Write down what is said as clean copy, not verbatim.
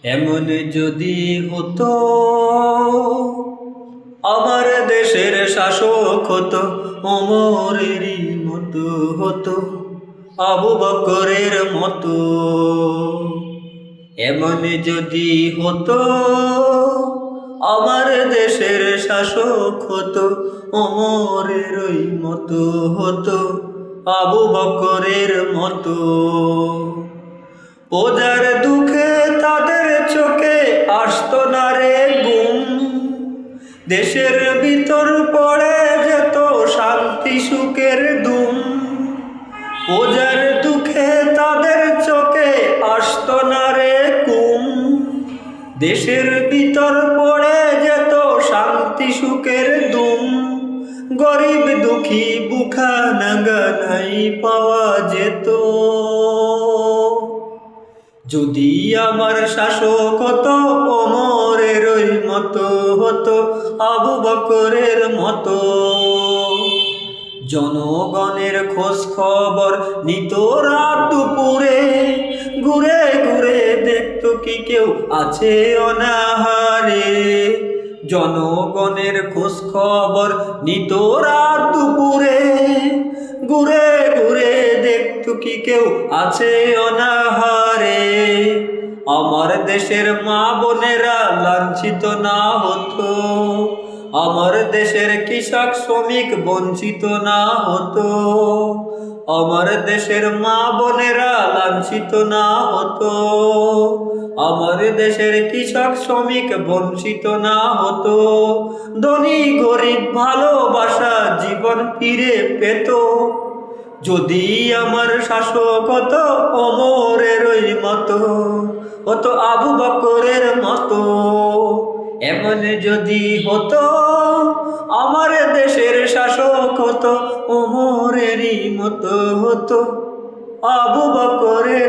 এমন যদি হতো আমার দেশের শাসক হতো, ওমরেরই মতো হতো, আবু বকরের মতো। এমন যদি হতো আমার দেশের শাসক হতো, ওমরেরই মতো হতো, আবু বকরের মতো। প্রজার দুঃখে তাদের চোখে আসতো না রে ঘুম, দেশের ভিতর পড়ে যেত শান্তি সুখের দুম। প্রজার দুঃখে তাদের চোখে আসতো না রে ঘুম, দেশের ভিতর পড়ে যেত শান্তি সুখের দুম। গরিব দুঃখী বুখা নাগা নাই পাওয়া যেত। যদি আমার শাসক হতো ওমরেরই মতো হতো, আবু বকরের মতো। জনগণের খোঁজ খবর নিত রাত দুপুরে, ঘুরে ঘুরে দেখতো কি কেউ আছে অনাহারে। জনগণের খোঁজ খবর নিত রাত দুপুরে, ঘুরে ঘুরে দেখতো কি কেউ আছে অনাহারে। আমার দেশের মা বোনেরা লাঞ্ছিত না হতো, আমার দেশের কৃষক শ্রমিক বঞ্চিত না হতো, আমার দেশের মা বোনেরা লাঞ্ছিত না হতো, আমার দেশের কৃষক শ্রমিক বঞ্চিত না হতো। ধনী গরিব ভালোবাসা জীবন ফিরে পেত, যদি আমার শাসক হতো ওমরেরই মতো, হতো আবু বকরের মতো। এমন যদি হতো আমার দেশের শাসক হতো, ওমরেরই মতো হতো, আবু বকরের